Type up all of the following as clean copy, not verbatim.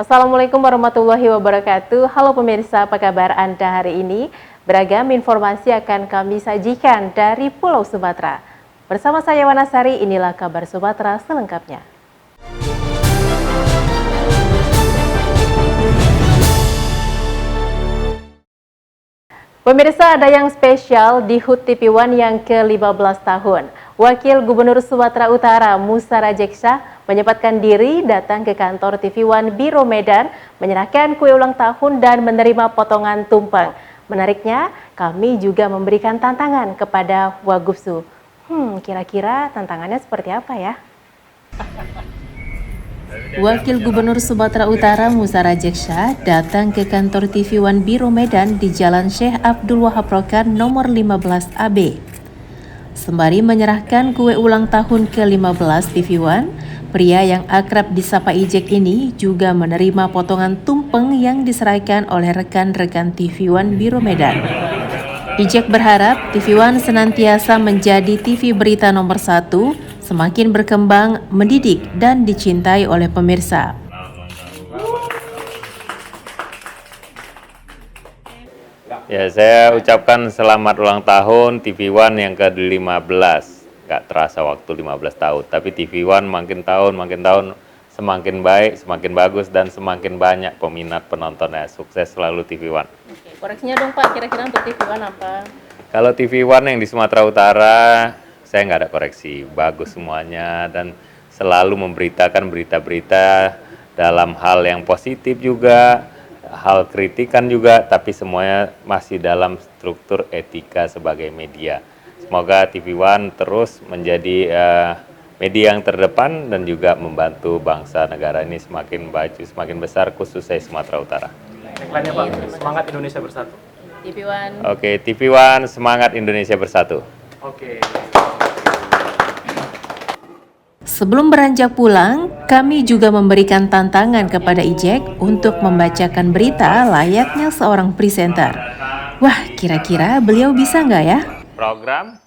Assalamualaikum warahmatullahi wabarakatuh. Halo pemirsa, apa kabar Anda hari ini? Beragam informasi akan kami sajikan dari Pulau Sumatera. Bersama saya Wanasari, inilah kabar Sumatera selengkapnya. Pemirsa, ada yang spesial di HUT TV One yang ke-15 tahun. Wakil Gubernur Sumatera Utara Musa Rajeksa menyempatkan diri datang ke kantor TV One Biro Medan, menyerahkan kue ulang tahun dan menerima potongan tumpeng. Menariknya, kami juga memberikan tantangan kepada Wagubsu. Kira-kira tantangannya seperti apa ya? Wakil Gubernur Sumatera Utara Musa Rajeksa datang ke kantor TV One Biro Medan di Jalan Syekh Abdul Wahab Rokan nomor 15 AB. Sembari menyerahkan kue ulang tahun ke-15 TV One, pria yang akrab disapa Ijek ini juga menerima potongan tumpeng yang diserahkan oleh rekan-rekan TV One Biro Medan. Ijek berharap TV One senantiasa menjadi TV berita nomor 1, semakin berkembang, mendidik, dan dicintai oleh pemirsa. Ya, saya ucapkan selamat ulang tahun TV One yang ke-15. Gak terasa waktu 15 tahun, tapi TV One makin tahun semakin baik, semakin bagus, dan semakin banyak peminat penontonnya. Sukses selalu TV One. Oke, koreksinya dong Pak, kira-kira untuk TV One apa? Kalau TV One yang di Sumatera Utara, saya nggak ada koreksi, bagus semuanya, dan selalu memberitakan berita-berita dalam hal yang positif juga, hal kritikan juga, tapi semuanya masih dalam struktur etika sebagai media. Semoga TV One terus menjadi media yang terdepan dan juga membantu bangsa negara ini semakin maju, semakin besar, khususnya Sumatera Utara. Tagline-nya Pak, semangat Indonesia bersatu. TV One. Oke, TV One, semangat Indonesia bersatu. Oke. Sebelum beranjak pulang, kami juga memberikan tantangan kepada Ijek untuk membacakan berita layaknya seorang presenter. Wah, kira-kira beliau bisa nggak ya? Program?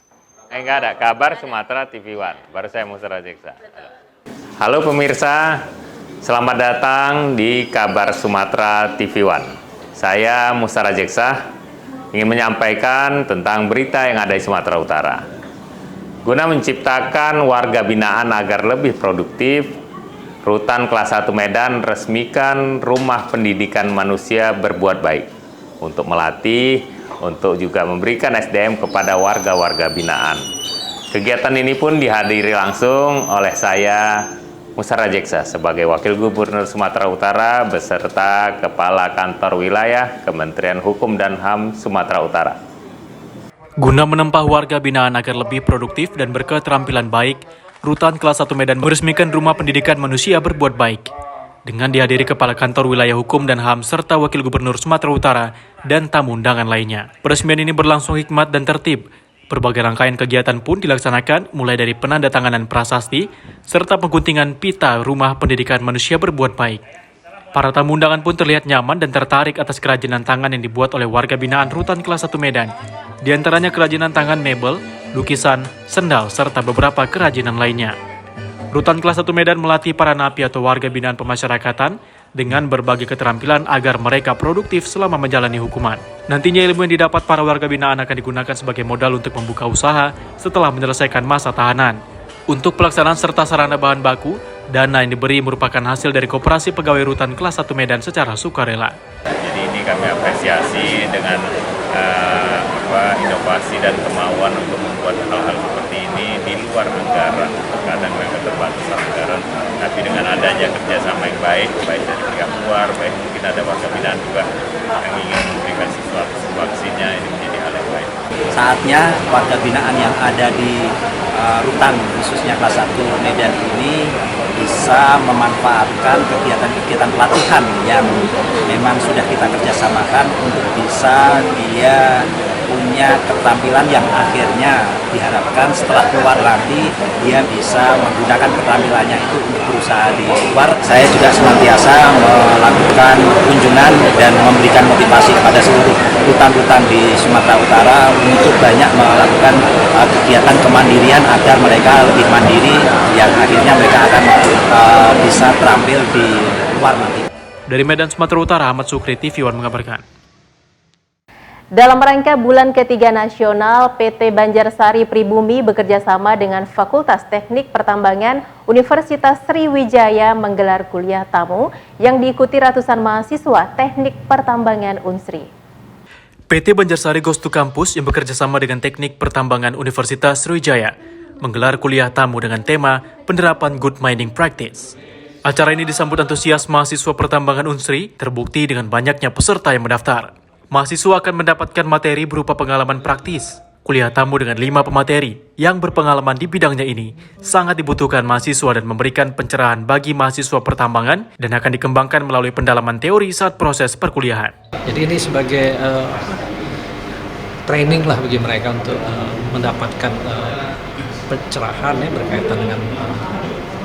Nggak ada, kabar Sumatera TV One. Baru saya Musa Rajeksa. Halo pemirsa, selamat datang di Kabar Sumatera TV One. Saya Musa Rajeksa, ingin menyampaikan tentang berita yang ada di Sumatera Utara. Guna menciptakan warga binaan agar lebih produktif, Rutan Kelas 1 Medan resmikan Rumah Pendidikan Manusia Berbuat Baik untuk melatih, untuk juga memberikan SDM kepada warga-warga binaan. Kegiatan ini pun dihadiri langsung oleh saya, Musa Rajeksa, sebagai Wakil Gubernur Sumatera Utara beserta Kepala Kantor Wilayah Kementerian Hukum dan HAM Sumatera Utara. Guna menempa warga binaan agar lebih produktif dan berketerampilan baik, Rutan Kelas 1 Medan meresmikan Rumah Pendidikan Manusia Berbuat Baik. Dengan dihadiri Kepala Kantor Wilayah Hukum dan HAM serta Wakil Gubernur Sumatera Utara dan tamu undangan lainnya. Peresmian ini berlangsung hikmat dan tertib. Berbagai rangkaian kegiatan pun dilaksanakan mulai dari penandatanganan prasasti serta pengguntingan pita Rumah Pendidikan Manusia Berbuat Baik. Para tamu undangan pun terlihat nyaman dan tertarik atas kerajinan tangan yang dibuat oleh warga binaan Rutan Kelas 1 Medan. Di antaranya kerajinan tangan mebel, lukisan, sendal, serta beberapa kerajinan lainnya. Rutan Kelas 1 Medan melatih para napi atau warga binaan pemasyarakatan dengan berbagai keterampilan agar mereka produktif selama menjalani hukuman. Nantinya ilmu yang didapat para warga binaan akan digunakan sebagai modal untuk membuka usaha setelah menyelesaikan masa tahanan. Untuk pelaksanaan serta sarana bahan baku, dana yang diberi merupakan hasil dari Koperasi Pegawai Rutan Kelas 1 Medan secara sukarela. Jadi ini kami apresiasi dengan inovasi dan kemauan untuk membuat hal-hal seperti ini di luar anggaran. Kadang memang keterbatasan anggaran, tapi dengan adanya kerjasama yang baik dari pihak luar, baik mungkin ada warga binaan juga yang ingin memberikan sesuatu sumbangsinya, ini menjadi hal yang baik. Saatnya warga binaan yang ada di rutan khususnya Kelas 1 Medan ini bisa memanfaatkan kegiatan-kegiatan pelatihan yang memang sudah kita kerjasamakan untuk bisa dia punya keterampilan yang akhirnya diharapkan setelah keluar nanti dia bisa menggunakan keterampilannya itu untuk berusaha di luar. Saya juga senantiasa melakukan kunjungan dan memberikan motivasi kepada seluruh rutan-rutan di Sumatera Utara untuk banyak melakukan kegiatan kemandirian agar mereka lebih mandiri yang akhirnya mereka akan bisa terampil di luar nanti. Dari Medan, Sumatera Utara, Ahmad Sukri, TV One mengabarkan. Dalam rangka Bulan Ketiga Nasional, PT Banjarsari Pribumi bekerjasama dengan Fakultas Teknik Pertambangan Universitas Sriwijaya menggelar kuliah tamu yang diikuti ratusan mahasiswa Teknik Pertambangan Unsri. PT Banjarsari Goes to Campus yang bekerjasama dengan Teknik Pertambangan Universitas Sriwijaya menggelar kuliah tamu dengan tema Penerapan Good Mining Practice. Acara ini disambut antusias mahasiswa pertambangan Unsri, terbukti dengan banyaknya peserta yang mendaftar. Mahasiswa akan mendapatkan materi berupa pengalaman praktis. Kuliah tamu dengan 5 pemateri yang berpengalaman di bidangnya ini sangat dibutuhkan mahasiswa dan memberikan pencerahan bagi mahasiswa pertambangan dan akan dikembangkan melalui pendalaman teori saat proses perkuliahan. Jadi ini sebagai training lah bagi mereka untuk mendapatkan pencerahan ya, berkaitan dengan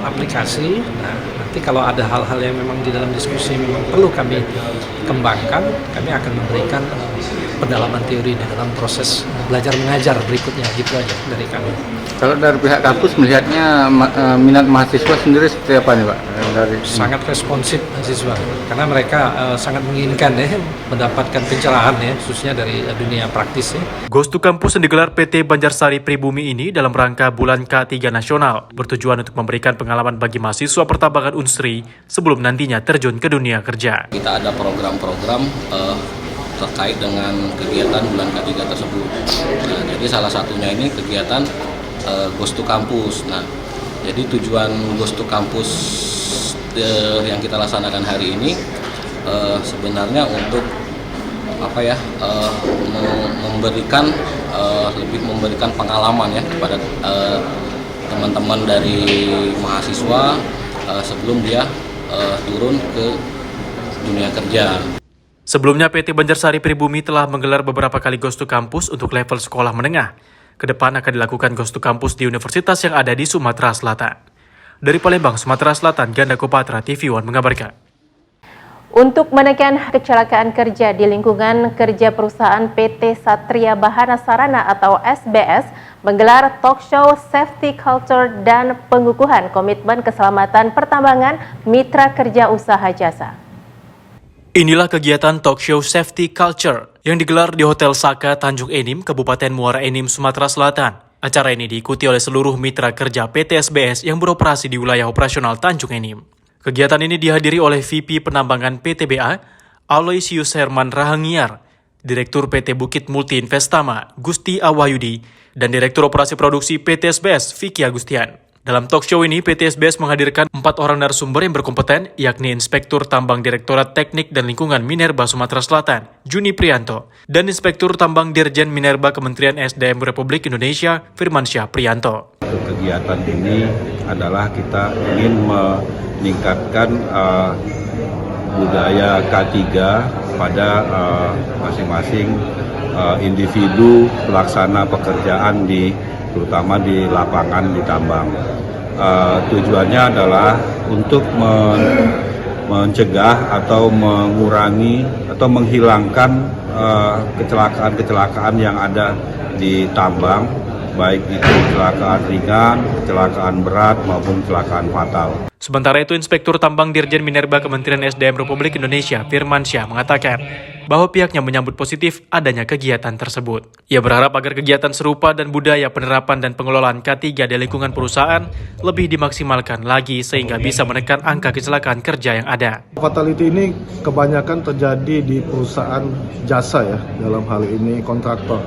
aplikasi. Nah, nanti kalau ada hal-hal yang memang di dalam diskusi memang perlu kami kembangkan, kami akan memberikan pendalaman teori di dalam proses belajar mengajar berikutnya, gitu aja dari kami. Kalau dari pihak kampus melihatnya minat mahasiswa sendiri seperti apa nih Pak? Sangat responsif mahasiswa, karena mereka sangat menginginkan ya mendapatkan pencerahan ya, khususnya dari dunia praktis ya. Goes to Campus yang digelar PT Banjarsari Pribumi ini dalam rangka Bulan K3 Nasional bertujuan untuk memberikan pengalaman bagi mahasiswa pertambangan Unsri sebelum nantinya terjun ke dunia kerja. Kita ada program-program terkait dengan kegiatan Bulan K3 tersebut. Nah, jadi salah satunya ini kegiatan Goes to Campus. Nah, jadi tujuan Goes to Campus yang kita laksanakan hari ini sebenarnya untuk memberikan pengalaman ya kepada teman-teman dari mahasiswa sebelum dia turun ke dunia kerja. Sebelumnya PT Banjarsari Pribumi telah menggelar beberapa kali Goes to Campus untuk level sekolah menengah. Kedepan akan dilakukan Goes to Campus di universitas yang ada di Sumatera Selatan. Dari Palembang, Sumatera Selatan, Ganda Kopatra, TV One mengabarkan. Untuk menekan kecelakaan kerja di lingkungan kerja perusahaan PT Satria Bahana Sarana atau SBS menggelar talk show safety culture dan pengukuhan komitmen keselamatan pertambangan mitra kerja usaha jasa. Inilah kegiatan talk show Safety Culture yang digelar di Hotel Saka, Tanjung Enim, Kabupaten Muara Enim, Sumatera Selatan. Acara ini diikuti oleh seluruh mitra kerja PT SBS yang beroperasi di wilayah operasional Tanjung Enim. Kegiatan ini dihadiri oleh VP Penambangan PTBA, Aloysius Herman Rahangiar, Direktur PT Bukit Multi Investama, Gusti Awahyudi, dan Direktur Operasi Produksi PT SBS, Vicky Agustian. Dalam talk show ini, PT SBS menghadirkan 4 orang narasumber yang berkompeten, yakni Inspektur Tambang Direktorat Teknik dan Lingkungan Minerba Sumatera Selatan, Juni Prianto, dan Inspektur Tambang Dirjen Minerba Kementerian SDM Republik Indonesia, Firmansyah Prianto. Kegiatan ini adalah kita ingin meningkatkan budaya K3 pada masing-masing individu pelaksana pekerjaan terutama di lapangan di tambang. Tujuannya adalah untuk mencegah atau mengurangi atau menghilangkan kecelakaan-kecelakaan yang ada di tambang, baik itu kecelakaan ringan, kecelakaan berat maupun kecelakaan fatal. Sementara itu, Inspektur Tambang Dirjen Minerba Kementerian SDM Republik Indonesia, Firmansyah, mengatakan bahwa pihaknya menyambut positif adanya kegiatan tersebut. Ia berharap agar kegiatan serupa dan budaya penerapan dan pengelolaan K3 di lingkungan perusahaan lebih dimaksimalkan lagi sehingga bisa menekan angka kecelakaan kerja yang ada. Fatality ini kebanyakan terjadi di perusahaan jasa ya, dalam hal ini kontraktor.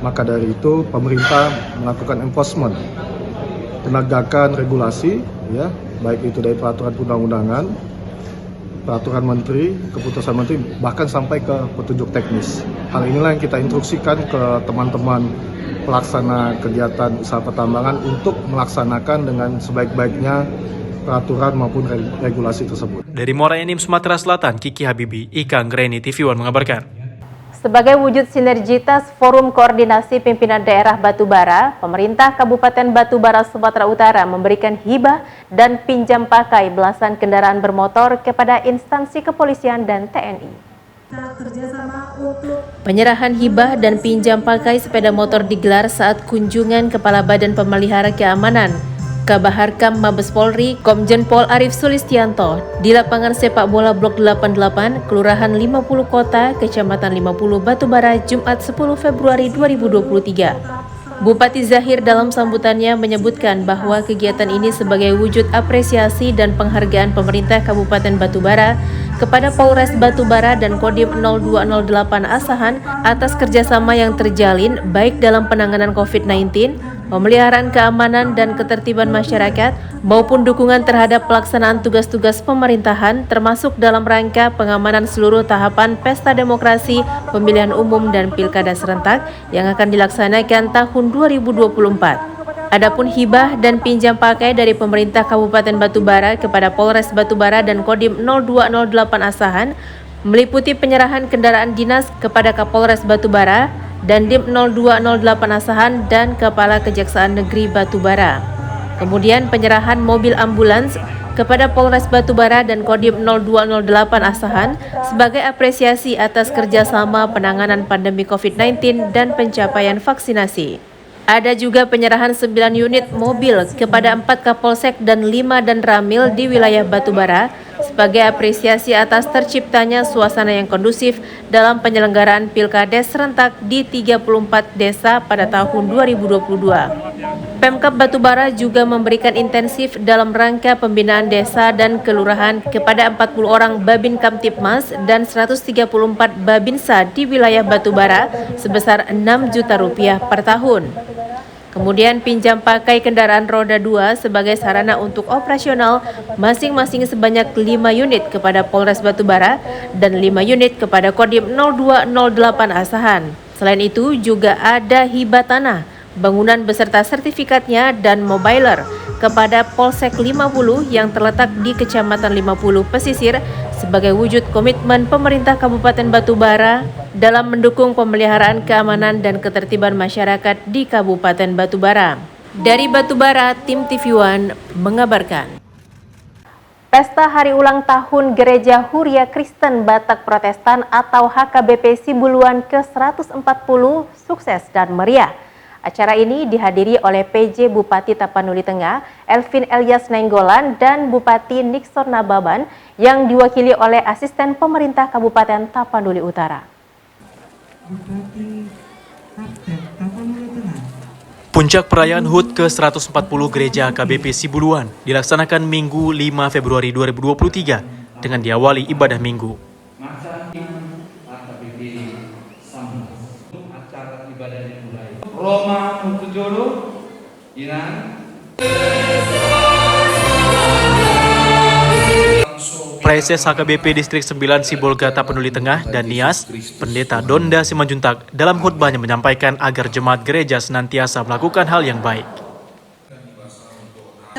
Maka dari itu pemerintah melakukan enforcement, penegakan regulasi ya, baik itu dari peraturan undang-undangan, peraturan menteri, keputusan menteri, bahkan sampai ke petunjuk teknis. Hal inilah yang kita instruksikan ke teman-teman pelaksana kegiatan usaha pertambangan untuk melaksanakan dengan sebaik-baiknya peraturan maupun regulasi tersebut. Dari Muara Enim, Sumatera Selatan, Kiki Habibi, Ika Nggreni, TV One mengabarkan. Sebagai wujud sinergitas Forum Koordinasi Pimpinan Daerah Batubara, pemerintah Kabupaten Batubara, Sumatera Utara memberikan hibah dan pinjam pakai belasan kendaraan bermotor kepada instansi kepolisian dan TNI. Penyerahan hibah dan pinjam pakai sepeda motor digelar saat kunjungan Kepala Badan Pemelihara Keamanan Kabaharkam Mabes Polri, Komjen Pol Arief Sulistianto, di lapangan sepak bola Blok 88, Kelurahan 50 Kota, Kecamatan 50 Batubara, Jumat 10 Februari 2023. Bupati Zahir dalam sambutannya menyebutkan bahwa kegiatan ini sebagai wujud apresiasi dan penghargaan pemerintah Kabupaten Batubara kepada Polres Batubara dan Kodim 0208 Asahan atas kerjasama yang terjalin baik dalam penanganan COVID-19, pemeliharaan keamanan dan ketertiban masyarakat, maupun dukungan terhadap pelaksanaan tugas-tugas pemerintahan termasuk dalam rangka pengamanan seluruh tahapan pesta demokrasi, pemilihan umum dan pilkada serentak yang akan dilaksanakan tahun 2024. Adapun hibah dan pinjam pakai dari pemerintah Kabupaten Batubara kepada Polres Batubara dan Kodim 0208 Asahan meliputi penyerahan kendaraan dinas kepada Kapolres Batubara dan Dim 0208 Asahan dan Kepala Kejaksaan Negeri Batubara. Kemudian penyerahan mobil ambulans kepada Polres Batubara dan Kodim 0208 Asahan sebagai apresiasi atas kerjasama penanganan pandemi COVID-19 dan pencapaian vaksinasi. Ada juga penyerahan 9 unit mobil kepada 4 Kapolsek dan 5 dan Ramil di wilayah Batubara sebagai apresiasi atas terciptanya suasana yang kondusif dalam penyelenggaraan pilkades serentak di 34 desa pada tahun 2022. Pemkab Batubara juga memberikan intensif dalam rangka pembinaan desa dan kelurahan kepada 40 orang Babin Kamtipmas dan 134 Babinsa di wilayah Batubara sebesar Rp6 juta per tahun. Kemudian pinjam pakai kendaraan roda 2 sebagai sarana untuk operasional masing-masing sebanyak 5 unit kepada Polres Batubara dan 5 unit kepada Kodim 0208 Asahan. Selain itu juga ada hibah tanah, bangunan beserta sertifikatnya dan mobiler kepada Polsek 50 yang terletak di Kecamatan 50 Pesisir sebagai wujud komitmen pemerintah Kabupaten Batubara dalam mendukung pemeliharaan keamanan dan ketertiban masyarakat di Kabupaten Batubara. Dari Batubara, tim TV One mengabarkan. Pesta Hari Ulang Tahun Gereja Huria Kristen Batak Protestan atau HKBP Sibuluan ke-140 sukses dan meriah. Acara ini dihadiri oleh PJ Bupati Tapanuli Tengah, Elvin Elias Nenggolan, dan Bupati Nixon Nababan yang diwakili oleh Asisten Pemerintah Kabupaten Tapanuli Utara. Puncak perayaan HUT ke-140 Gereja HKBP Sibuluan dilaksanakan Minggu 5 Februari 2023 dengan diawali ibadah Minggu. Roma Mukujolo, Iran. Preses HKBP Distrik 9 Sibolga Tapanuli Tengah dan Nias, Pendeta Donda Simanjuntak dalam khutbahnya menyampaikan agar jemaat gereja senantiasa melakukan hal yang baik.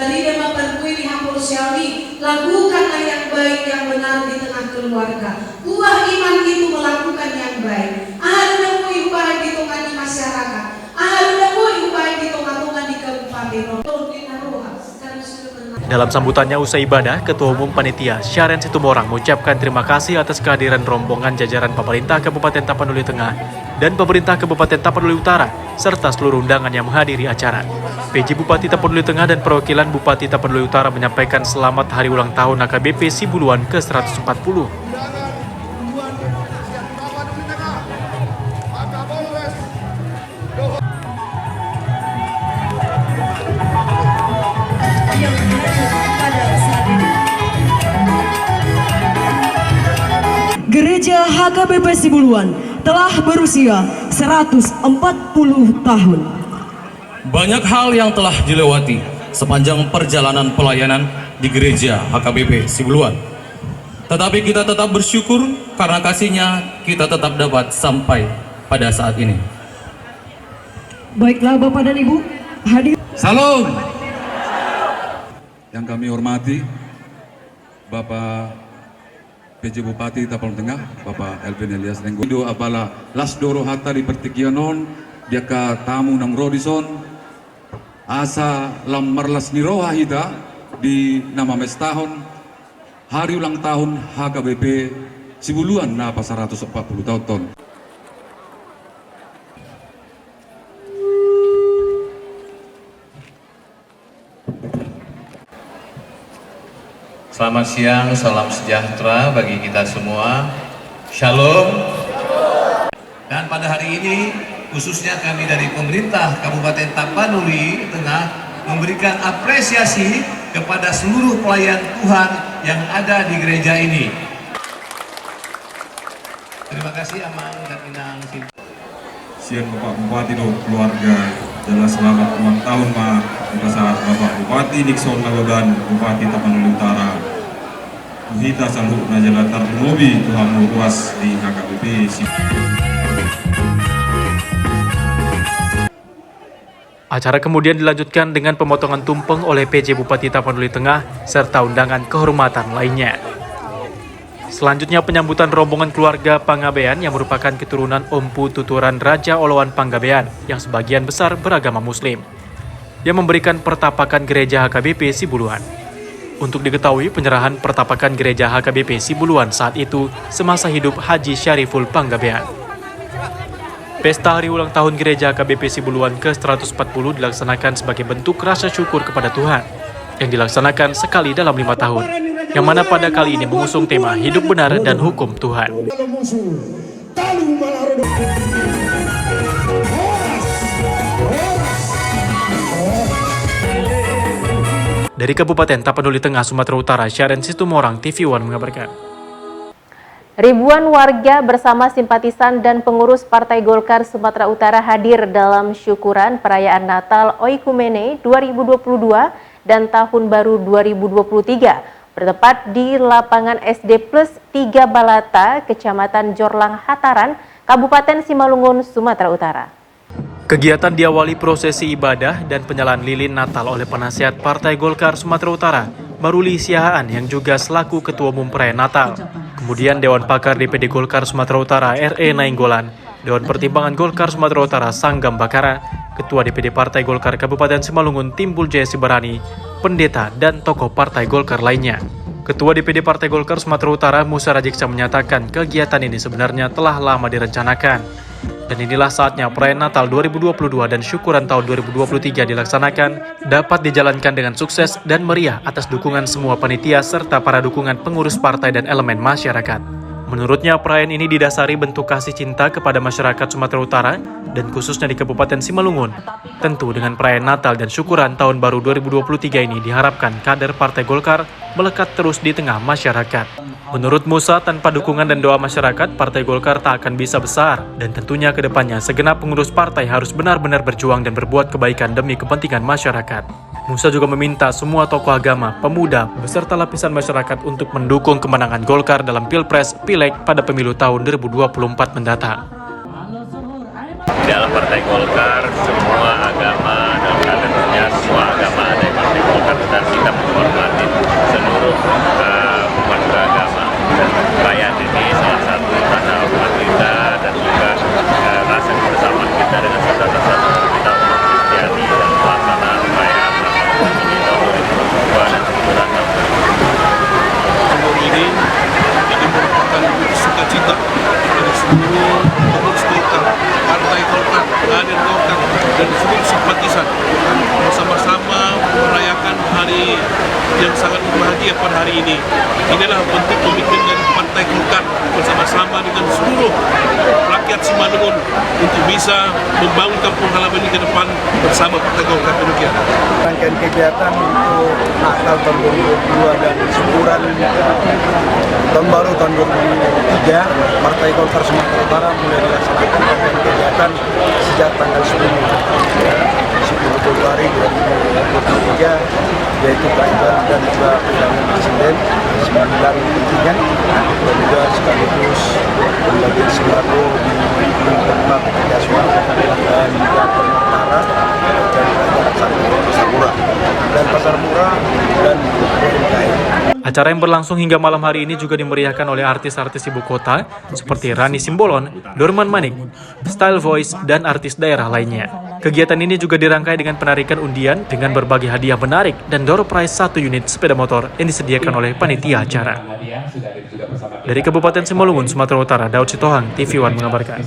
Dari demakan kuih dihapur syari, lakukanlah yang baik yang benar di tengah keluarga. Buah iman itu melakukan yang baik. Ada kuih baik di tengah di masyarakat. Ada kuih baik di tengah-tengah di kabupaten. Dalam sambutannya usai ibadah, Ketua Umum Panitia Syaren Situmorang mengucapkan terima kasih atas kehadiran rombongan jajaran pemerintah Kabupaten Tapanuli Tengah dan pemerintah Kabupaten Tapanuli Utara serta seluruh undangan yang menghadiri acara. PJ Bupati Tapanuli Tengah dan perwakilan Bupati Tapanuli Utara menyampaikan selamat hari ulang tahun HKBP Sibuluan ke-140. Gereja HKBP Sibuluan telah berusia 140 tahun. Banyak hal yang telah dilewati sepanjang perjalanan pelayanan di Gereja HKBP Sibuluan. Tetapi kita tetap bersyukur karena kasih-Nya kita tetap dapat sampai pada saat ini. Baiklah Bapak dan Ibu, hadir. Salam. Yang kami hormati Bapak PJ Bupati Tapanuli Tengah, Bapak Elvin Elias Nenggolan, abala lasdoro hatta di pertikionon, dia ka tamu nang Rodison, asa lam marlas ni roha hita di nama mestahon, hari ulang tahun HKBP Sibuluan na pa 140 tahun. Selamat siang, salam sejahtera bagi kita semua. Shalom. Dan pada hari ini, khususnya kami dari pemerintah Kabupaten Tapanuli Tengah memberikan apresiasi kepada seluruh pelayan Tuhan yang ada di gereja ini. Terima kasih Amang dan Inang. Siang Bapak Bupati dan keluarga, jalan selamat ulang tahun Pak. Pada saat Bapak Bupati Nixon Nagodan, Bupati Tapanuli Utara, Tuhita Saluk Najala Tarnobi Tuhan Muruas di HKBP. Acara kemudian dilanjutkan dengan pemotongan tumpeng oleh PJ Bupati Tapanuli Tengah serta undangan kehormatan lainnya. Selanjutnya penyambutan rombongan keluarga Panggabean yang merupakan keturunan Ompu Tuturan Raja Oloan Panggabean yang sebagian besar beragama Muslim, yang memberikan pertapakan gereja HKBP Sibuluan. Untuk diketahui, penyerahan pertapakan gereja HKBP Sibuluan saat itu semasa hidup Haji Syariful Panggabean. Pesta hari ulang tahun gereja HKBP Sibuluan ke-140 dilaksanakan sebagai bentuk rasa syukur kepada Tuhan, yang dilaksanakan sekali dalam 5 tahun, yang mana pada kali ini mengusung tema hidup benar dan hukum Tuhan. Dari Kabupaten Tapanuli Tengah, Sumatera Utara, Syaren Situmorang, TV One mengabarkan. Ribuan warga bersama simpatisan dan pengurus Partai Golkar Sumatera Utara hadir dalam syukuran perayaan Natal Oikumene 2022 dan Tahun Baru 2023 bertepat di lapangan SD Plus 3 Balata, Kecamatan Jorlang Hataran, Kabupaten Simalungun, Sumatera Utara. Kegiatan diawali prosesi ibadah dan penyalaan lilin Natal oleh penasihat Partai Golkar Sumatera Utara, Maruli Siahaan yang juga selaku Ketua Umum Perayaan Natal. Kemudian Dewan Pakar DPD Golkar Sumatera Utara R.E. Nainggolan, Dewan Pertimbangan Golkar Sumatera Utara Sanggam Bakara, Ketua DPD Partai Golkar Kabupaten Simalungun Timbul Jaya Sibarani, pendeta dan tokoh Partai Golkar lainnya. Ketua DPD Partai Golkar Sumatera Utara Musa Rajeksa menyatakan kegiatan ini sebenarnya telah lama direncanakan. Dan inilah saatnya perayaan Natal 2022 dan syukuran tahun 2023 dilaksanakan dapat dijalankan dengan sukses dan meriah atas dukungan semua panitia serta para dukungan pengurus partai dan elemen masyarakat. Menurutnya perayaan ini didasari bentuk kasih cinta kepada masyarakat Sumatera Utara dan khususnya di Kabupaten Simalungun. Tentu dengan perayaan Natal dan syukuran tahun baru 2023 ini diharapkan kader Partai Golkar melekat terus di tengah masyarakat. Menurut Musa, tanpa dukungan dan doa masyarakat, Partai Golkar tak akan bisa besar. Dan tentunya ke depannya, segenap pengurus partai harus benar-benar berjuang dan berbuat kebaikan demi kepentingan masyarakat. Musa juga meminta semua tokoh agama, pemuda, beserta lapisan masyarakat untuk mendukung kemenangan Golkar dalam Pilpres, Pileg pada pemilu tahun 2024 mendatang. Di dalam Partai Golkar, semua agama dalam kadernya, semua agama ada di Partai Golkar dan kita menghormati seluruh umat beragama. Dan perayaan ini salah satu tanda hormat kita dan juga rasa kebersamaan kita dengan saudara-saudara kita umat Kristiani dalam pelaksanaan perayaan Natal ini tahun 2022 dan syukuran tahun 2023. Ini merupakan sukacita dari seluruh pengurus Golkar, Partai Golkar, kader Golkar, dan seluruh simpatisan bersama-sama merayakan hari yang sangat berbahagia pada hari ini. Inilah bentuk komitmen dari Partai Golkar bersama-sama dengan seluruh rakyat Simalungun untuk bisa membangun kampung halaman ini ke depan bersama Partai Golkar. Demikian. Rangkaian kegiatan untuk Natal tahun 2022 dan syukuran tahun baru tahun 2023, Partai Golkar Sumatera Utara mulai dilaksanakan rangkaian kegiatan sejak tanggal 10 Februari 2023, yaitu perayaan dan juga undangan Presiden 9 pentingan dan juga sekaligus membagi sembako di tempat Yaswan dan juga Utara dan Pasar Murah dan Pasar Murah dan UMKM. Acara yang berlangsung hingga malam hari ini juga dimeriahkan oleh artis-artis ibu kota seperti Rani Simbolon, Dorman Manik, Style Voice, dan artis daerah lainnya. Kegiatan ini juga dirangkai dengan penarikan undian dengan berbagai hadiah menarik dan door prize 1 unit sepeda motor yang disediakan oleh panitia acara. Dari Kabupaten Simalungun, Sumatera Utara, Daud Sitohang, TV One mengabarkan.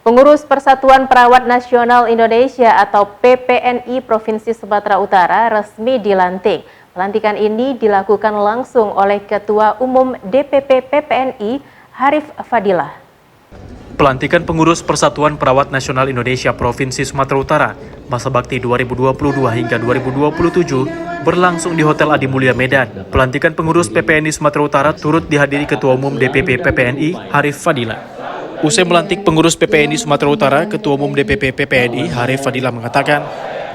Pengurus Persatuan Perawat Nasional Indonesia atau PPNI Provinsi Sumatera Utara resmi dilantik. Pelantikan ini dilakukan langsung oleh Ketua Umum DPP PPNI Harif Fadilah. Pelantikan pengurus Persatuan Perawat Nasional Indonesia Provinsi Sumatera Utara masa bakti 2022 hingga 2027 berlangsung di Hotel Adi Mulia Medan. Pelantikan pengurus PPNI Sumatera Utara turut dihadiri Ketua Umum DPP PPNI Harif Fadilah. Usai melantik pengurus PPNI Sumatera Utara, Ketua Umum DPP PPNI Harif Fadilah mengatakan,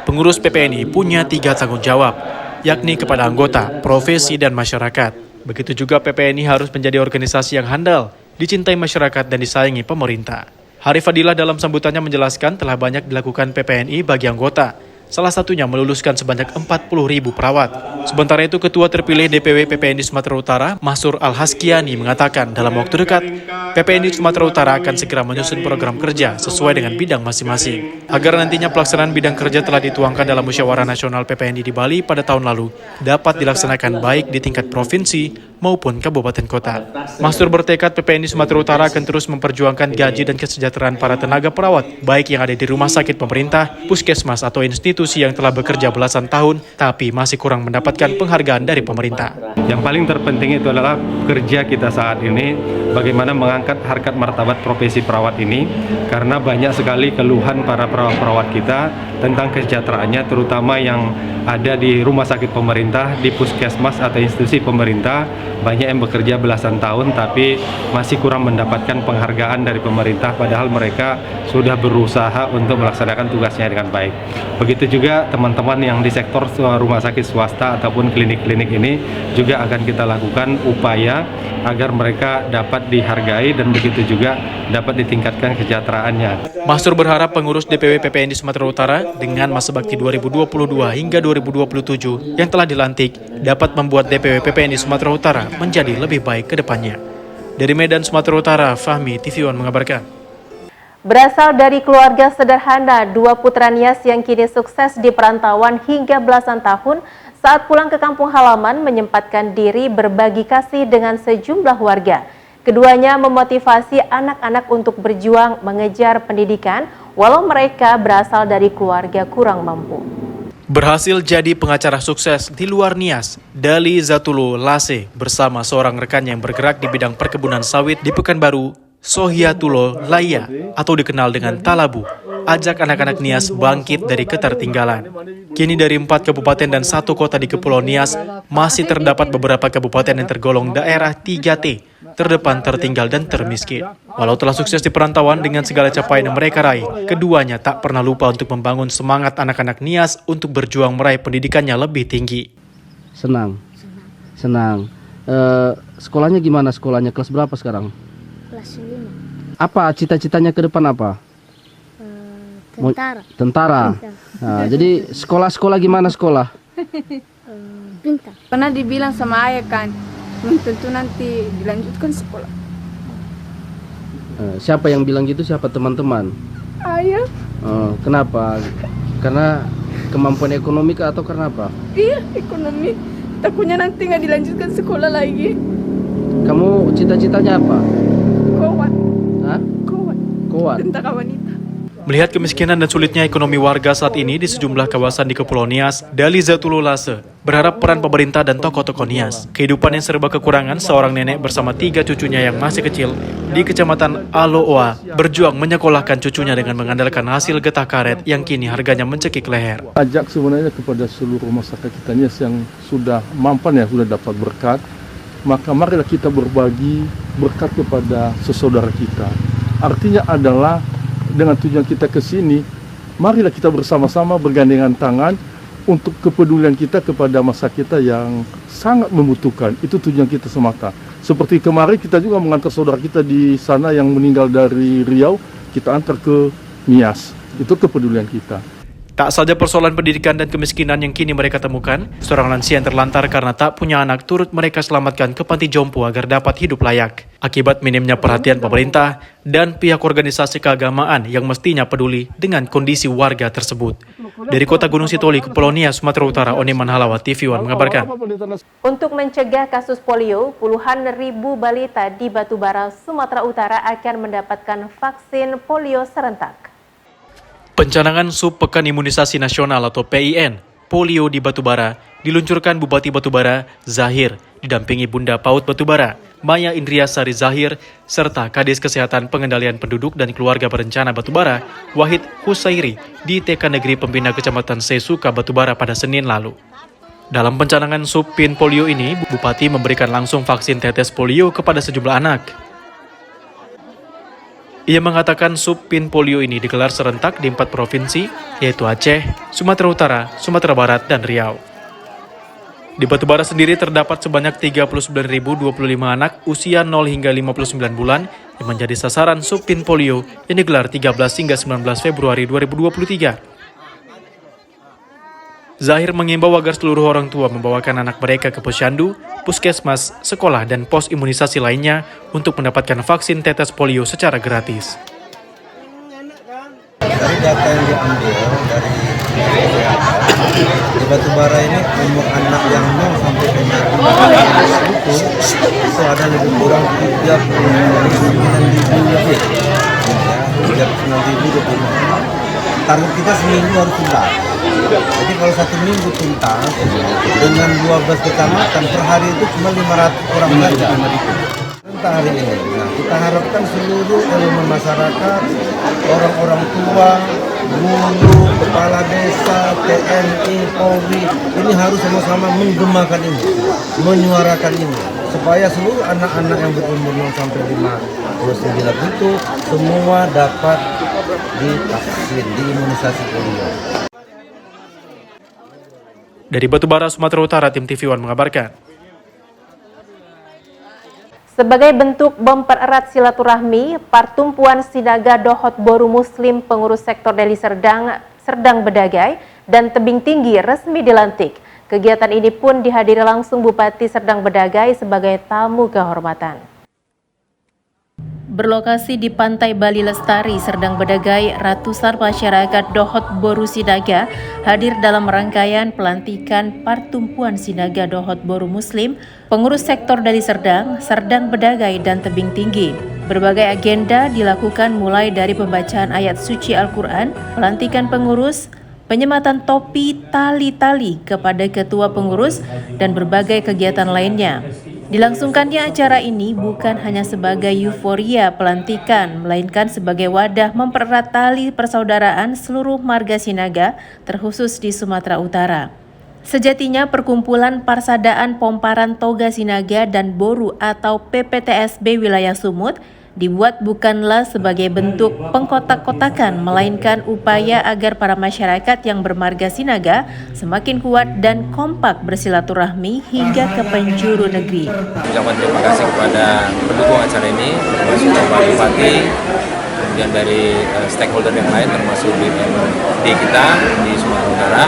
pengurus PPNI punya 3 tanggung jawab, yakni kepada anggota, profesi, dan masyarakat. Begitu juga PPNI harus menjadi organisasi yang handal, dicintai masyarakat, dan disayangi pemerintah. Harif Fadilah dalam sambutannya menjelaskan telah banyak dilakukan PPNI bagi anggota, salah satunya meluluskan sebanyak 40.000 perawat. Sementara itu, Ketua terpilih DPW PPNI Sumatera Utara, Masur Al-Haskiani, mengatakan dalam waktu dekat, PPNI Sumatera Utara akan segera menyusun program kerja sesuai dengan bidang masing-masing. Agar nantinya pelaksanaan bidang kerja telah dituangkan dalam Musyawarah Nasional PPNI di Bali pada tahun lalu dapat dilaksanakan baik di tingkat provinsi maupun kabupaten kota. Masur bertekad PPNI Sumatera Utara akan terus memperjuangkan gaji dan kesejahteraan para tenaga perawat, baik yang ada di rumah sakit pemerintah, puskesmas, atau institusi yang telah bekerja belasan tahun, tapi masih kurang mendapatkan penghargaan dari pemerintah. Yang paling terpenting itu adalah kerja kita saat ini, bagaimana mengangkat harkat martabat profesi perawat ini, karena banyak sekali keluhan para perawat kita tentang kesejahteraannya, terutama yang ada di rumah sakit pemerintah, di puskesmas atau institusi pemerintah, banyak yang bekerja belasan tahun tapi masih kurang mendapatkan penghargaan dari pemerintah, padahal mereka sudah berusaha untuk melaksanakan tugasnya dengan baik. Begitu juga teman-teman yang di sektor rumah sakit swasta ataupun klinik-klinik ini juga akan kita lakukan upaya agar mereka dapat dihargai dan begitu juga dapat ditingkatkan kesejahteraannya. Masur berharap pengurus DPW PPNI Sumatera Utara dengan masa bakti 2022 hingga 2027 yang telah dilantik dapat membuat DPW PPNI Sumatera Utara menjadi lebih baik ke depannya. Dari Medan, Sumatera Utara, Fahmi, TV One mengabarkan. Berasal dari keluarga sederhana, 2 putra Nias yang kini sukses di perantauan hingga belasan tahun saat pulang ke kampung halaman menyempatkan diri berbagi kasih dengan sejumlah warga. Keduanya memotivasi anak-anak untuk berjuang mengejar pendidikan walau mereka berasal dari keluarga kurang mampu. Berhasil jadi pengacara sukses di luar Nias, Dali Zatulo Lase bersama seorang rekannya yang bergerak di bidang perkebunan sawit di Pekanbaru, Sohiatulo Laya atau dikenal dengan Talabu, ajak anak-anak Nias bangkit dari ketertinggalan. Kini dari 4 kabupaten dan 1 kota di Kepulauan Nias, masih terdapat beberapa kabupaten yang tergolong daerah 3T, terdepan, tertinggal, dan termiskin. Walau telah sukses di perantauan dengan segala capaian yang mereka raih, keduanya tak pernah lupa untuk membangun semangat anak-anak Nias untuk berjuang meraih pendidikannya lebih tinggi. Senang. Sekolahnya gimana? Sekolahnya kelas berapa sekarang? Kelas 5. Apa cita-citanya ke depan apa? Tentara. Tentara. Nah, jadi sekolah gimana sekolah? Pintar. Pernah dibilang sama ayah kan, tentu nanti dilanjutkan sekolah. Siapa yang bilang gitu? Siapa teman-teman? Ayah. Kenapa? Karena kemampuan ekonomi kah atau karena apa? Iya, ekonomi. Takutnya nanti nggak dilanjutkan sekolah lagi. Kamu cita-citanya apa? Kuat. Hah? Kuat. Tentara wanita. Melihat kemiskinan dan sulitnya ekonomi warga saat ini di sejumlah kawasan di Kepulauan Nias, Dali Zatulo Lase berharap peran pemerintah dan tokoh-tokoh Nias. Kehidupan yang serba kekurangan, seorang nenek bersama 3 cucunya yang masih kecil di Kecamatan Aloa berjuang menyekolahkan cucunya dengan mengandalkan hasil getah karet yang kini harganya mencekik leher. Ajak sebenarnya kepada seluruh masyarakat kita Nias yang sudah mampan, yang sudah dapat berkat, maka marilah kita berbagi berkat kepada sesaudara kita. Artinya adalah dengan tujuan kita ke sini, marilah kita bersama-sama bergandengan tangan untuk kepedulian kita kepada masa kita yang sangat membutuhkan. Itu tujuan kita semata. Seperti kemarin kita juga mengantar saudara kita di sana yang meninggal dari Riau, kita antar ke Nias. Itu kepedulian kita. Tak saja persoalan pendidikan dan kemiskinan yang kini mereka temukan, seorang lansia yang terlantar karena tak punya anak turut mereka selamatkan ke panti jompo agar dapat hidup layak. Akibat minimnya perhatian pemerintah dan pihak organisasi keagamaan yang mestinya peduli dengan kondisi warga tersebut. Dari kota Gunung Sitoli, Kepulauan Nia, Sumatera Utara, Oni Manhalawa, TV One mengabarkan. Untuk mencegah kasus polio, puluhan ribu balita di Batubara, Sumatera Utara akan mendapatkan vaksin polio serentak. Pencanangan Subpekan Imunisasi Nasional atau PIN polio di Batubara diluncurkan Bupati Batubara Zahir didampingi Bunda Paut Batubara Maya Indriasari Zahir serta Kadis Kesehatan Pengendalian Penduduk dan Keluarga Berencana Batubara Wahid Husairi di TK Negeri Pembina Kecamatan Sesuka Batubara pada Senin lalu. Dalam pencanangan Subpin polio ini, Bupati memberikan langsung vaksin tetes polio kepada sejumlah anak. Ia mengatakan Subpin polio ini digelar serentak di 4 provinsi, yaitu Aceh, Sumatera Utara, Sumatera Barat, dan Riau. Di Batubara sendiri terdapat sebanyak 39.025 anak usia 0 hingga 59 bulan yang menjadi sasaran Subpin polio yang digelar 13 hingga 19 Februari 2023. Zahir mengimbau agar seluruh orang tua membawakan anak mereka ke posyandu, puskesmas, sekolah, dan pos imunisasi lainnya untuk mendapatkan vaksin tetes polio secara gratis. Dari data yang diambil dari di Batubara ini umur anak yang 0 sampai dengan 15 itu ada lebih kurang 39.000 lebih. Ya, 39.000. Target kita seminggu harus tuntas. Jadi kalau 1 minggu tuntas dengan 12 kecamatan per hari itu cuma 500 orang saja. Tentang hari ini, nah, kita harapkan seluruh elemen masyarakat, orang-orang tua, guru, kepala desa, TNI, Polri, ini harus sama-sama menggemakan ini, menyuarakan ini, supaya seluruh anak-anak yang berumur 0 sampai 59 itu semua dapat divaksin, diimunisasi polio. Dari Batubara, Sumatera Utara, tim TV One mengabarkan. Sebagai bentuk mempererat silaturahmi, Pertumpuan Sinaga Dohot Boru Muslim Pengurus Sektor Deli Serdang Bedagai dan Tebing Tinggi resmi dilantik. Kegiatan ini pun dihadiri langsung Bupati Serdang Bedagai sebagai tamu kehormatan. Berlokasi di Pantai Bali Lestari, Serdang Bedagai, ratusan masyarakat Dohot Boru Sinaga hadir dalam rangkaian pelantikan Pertumpuan Sinaga Dohot Boru Muslim, Pengurus Sektor Deli Serdang, Serdang Bedagai, dan Tebing Tinggi. Berbagai agenda dilakukan mulai dari pembacaan ayat suci Al-Quran, pelantikan pengurus, penyematan topi tali-tali kepada ketua pengurus, dan berbagai kegiatan lainnya. Dilangsungkannya acara ini bukan hanya sebagai euforia pelantikan, melainkan sebagai wadah mempererat tali persaudaraan seluruh marga Sinaga, terkhusus di Sumatera Utara. Sejatinya perkumpulan Parsadaan Pomparan Toga Sinaga dan Boru atau PPTSB wilayah Sumut dibuat bukanlah sebagai bentuk pengkotak-kotakan, melainkan upaya agar para masyarakat yang bermarga Sinaga semakin kuat dan kompak bersilaturahmi hingga ke penjuru negeri. Ucapan terima kasih kepada pendukung acara ini, termasuk Bapak Bupati, kemudian dari stakeholder yang lain, termasuk BMD kita di Sumatera Utara.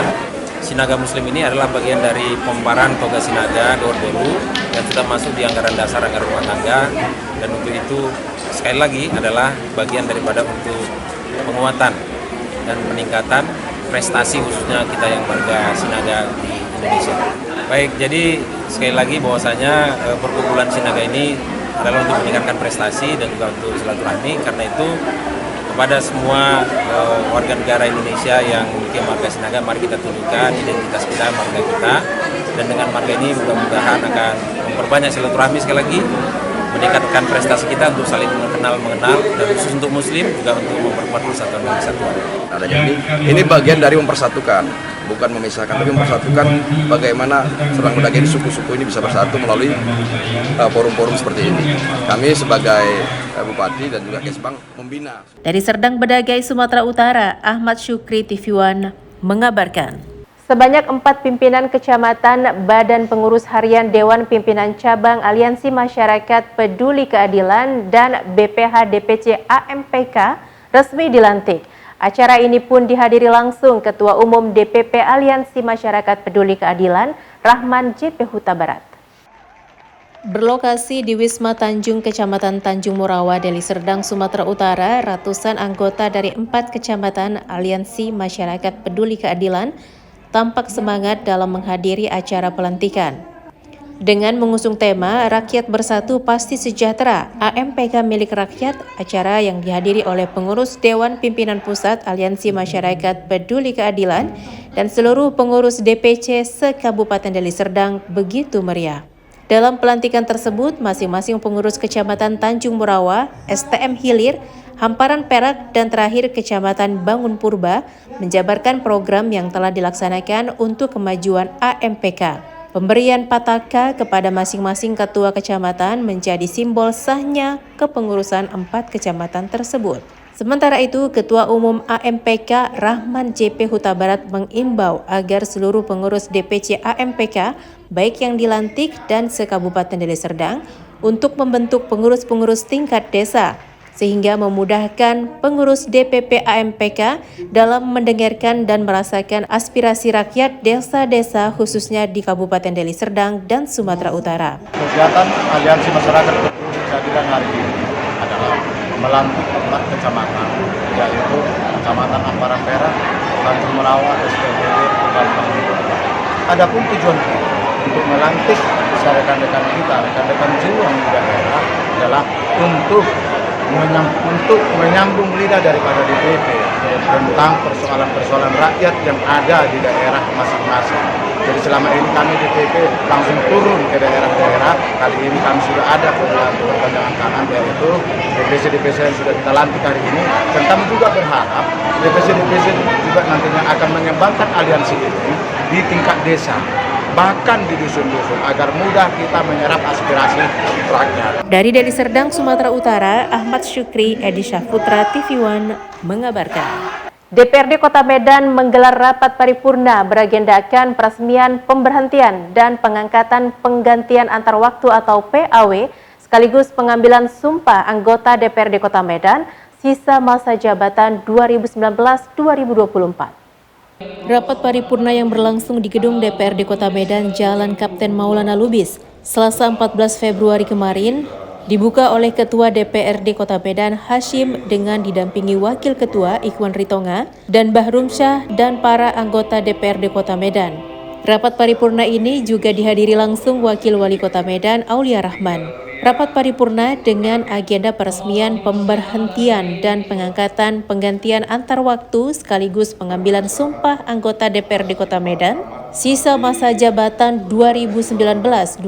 Sinaga Muslim ini adalah bagian dari Pomparan Toga Sinaga Dohot Boru yang sudah masuk di anggaran dasar anggaran rumah tangga, dan untuk itu sekali lagi adalah bagian daripada untuk penguatan dan peningkatan prestasi khususnya kita yang warga Sinaga di Indonesia. Baik, jadi sekali lagi bahwasanya perkumpulan Sinaga ini adalah untuk meningkatkan prestasi dan juga untuk silaturahmi. Karena itu kepada semua warga negara Indonesia yang memiliki marga Sinaga, mari kita tunjukkan identitas kita, marga kita, dan dengan marga ini mudah-mudahan akan memperbanyak silaturahmi sekali lagi, meningkatkan prestasi kita untuk saling mengenal, dan khusus untuk Muslim juga untuk memperkuat persatuan dan kesatuan. Nah, jadi ini bagian dari mempersatukan, bukan memisahkan, tapi mempersatukan bagaimana Serdang Bedagai suku-suku ini bisa bersatu melalui forum-forum seperti ini. Kami sebagai Bupati dan juga Kesbang membina. Dari Serdang Bedagai, Sumatera Utara, Ahmad Syukri, TV One mengabarkan. Sebanyak 4 pimpinan kecamatan, Badan Pengurus Harian Dewan Pimpinan Cabang Aliansi Masyarakat Peduli Keadilan dan BPH DPC AMPK resmi dilantik. Acara ini pun dihadiri langsung Ketua Umum DPP Aliansi Masyarakat Peduli Keadilan, Rahman JP Huta Barat. Berlokasi di Wisma Tanjung, Kecamatan Tanjung Morawa, Deli Serdang, Sumatera Utara, ratusan anggota dari 4 kecamatan Aliansi Masyarakat Peduli Keadilan tampak semangat dalam menghadiri acara pelantikan. Dengan mengusung tema Rakyat Bersatu Pasti Sejahtera, AMPK milik rakyat, acara yang dihadiri oleh pengurus Dewan Pimpinan Pusat Aliansi Masyarakat Peduli Keadilan dan seluruh pengurus DPC se-Kabupaten Deli Serdang begitu meriah. Dalam pelantikan tersebut, masing-masing pengurus Kecamatan Tanjung Morawa, STM Hilir, Hamparan Perak, dan terakhir Kecamatan Bangun Purba menjabarkan program yang telah dilaksanakan untuk kemajuan AMPK. Pemberian pataka kepada masing-masing ketua kecamatan menjadi simbol sahnya kepengurusan 4 kecamatan tersebut. Sementara itu, Ketua Umum AMPK Rahman JP Huta Barat mengimbau agar seluruh pengurus DPC AMPK, baik yang dilantik dan se-Kabupaten Deli Serdang, untuk membentuk pengurus-pengurus tingkat desa, sehingga memudahkan pengurus DPP AMPK dalam mendengarkan dan merasakan aspirasi rakyat desa-desa khususnya di Kabupaten Deli Serdang dan Sumatera Utara. Kegiatan Aliansi Masyarakat Peduli Keadilan hari ini adalah melantik 4 kecamatan, yaitu Kecamatan Hamparan Perak, Tanjung Morawa, STM, dan Bangun Purba. Adapun tujuan kita untuk melantik rekan-rekan kita, rekan-rekan juang di daerah adalah untuk menyambung lidah daripada DPP tentang persoalan-persoalan rakyat yang ada di daerah masing-masing. Jadi selama ini kami DPP langsung turun ke daerah-daerah. Kali ini kami sudah ada perpanjangan tangan, yaitu DPC-DPC yang sudah kita lantik hari ini. Dan kami juga berharap DPC-DPC juga nantinya akan mengembangkan aliansi ini di tingkat desa, bahkan di dusun-dusun, agar mudah kita menyerap aspirasi rakyat. Dari Deli Serdang, Sumatera Utara, Ahmad Syukri, Edi Syahputra, TV One mengabarkan. DPRD Kota Medan menggelar rapat paripurna beragendakan peresmian pemberhentian dan pengangkatan penggantian antar waktu atau PAW sekaligus pengambilan sumpah anggota DPRD Kota Medan sisa masa jabatan 2019-2024. Rapat paripurna yang berlangsung di gedung DPRD Kota Medan, Jalan Kapten Maulana Lubis, Selasa 14 Februari kemarin, dibuka oleh Ketua DPRD Kota Medan Hashim dengan didampingi Wakil Ketua Ikhwan Ritonga dan Bahrum Syah dan para anggota DPRD Kota Medan. Rapat paripurna ini juga dihadiri langsung Wakil Wali Kota Medan Aulia Rahman. Rapat paripurna dengan agenda peresmian pemberhentian dan pengangkatan penggantian antar waktu sekaligus pengambilan sumpah anggota DPRD Kota Medan sisa masa jabatan 2019-2024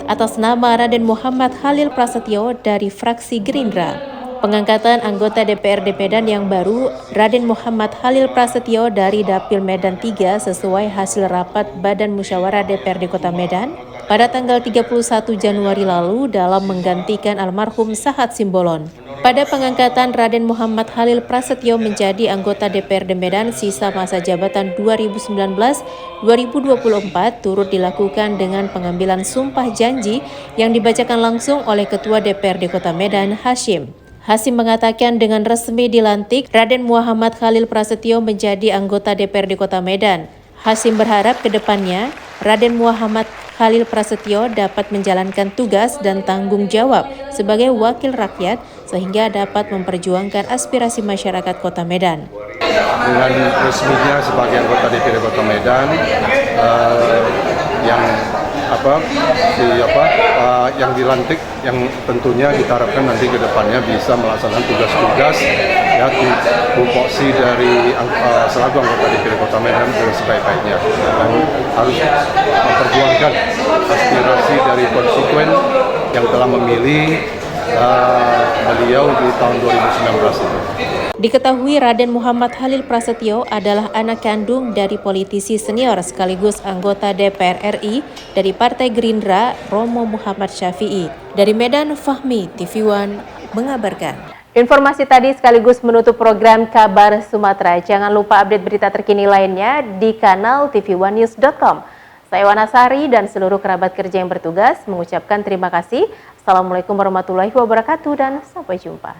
atas nama Raden Muhammad Khalil Prasetyo dari fraksi Gerindra. Pengangkatan anggota DPRD Medan yang baru, Raden Muhammad Khalil Prasetyo dari Dapil Medan 3 sesuai hasil rapat Badan Musyawarah DPRD Kota Medan pada tanggal 31 Januari lalu dalam menggantikan almarhum Sahat Simbolon. Pada pengangkatan Raden Muhammad Khalil Prasetyo menjadi anggota DPRD Medan sisa masa jabatan 2019-2024 turut dilakukan dengan pengambilan sumpah janji yang dibacakan langsung oleh Ketua DPRD Kota Medan Hashim. Hashim mengatakan dengan resmi dilantik Raden Muhammad Khalil Prasetyo menjadi anggota DPRD Kota Medan. Hashim berharap ke depannya Raden Muhammad Khalil Prasetyo dapat menjalankan tugas dan tanggung jawab sebagai wakil rakyat sehingga dapat memperjuangkan aspirasi masyarakat Kota Medan. Dengan resminya sebagai anggota DPRD Kota Medan yang dilantik, yang tentunya kita harapkan nanti ke depannya bisa melaksanakan tugas-tugas ya tupoksi dari selaku anggota DPRD Kota Medan dengan sebaik-baiknya, dan harus memperjuangkan aspirasi dari konstituen yang telah memilih beliau di tahun 2019 itu. Diketahui Raden Muhammad Khalil Prasetyo adalah anak kandung dari politisi senior sekaligus anggota DPR RI dari Partai Gerindra, Romo Muhammad Syafi'i. Dari Medan, Fahmi, TV One mengabarkan. Informasi tadi sekaligus menutup program Kabar Sumatera. Jangan lupa update berita terkini lainnya di kanal tv1news.com. Saya Wanasari dan seluruh kerabat kerja yang bertugas mengucapkan terima kasih. Assalamualaikum warahmatullahi wabarakatuh dan sampai jumpa.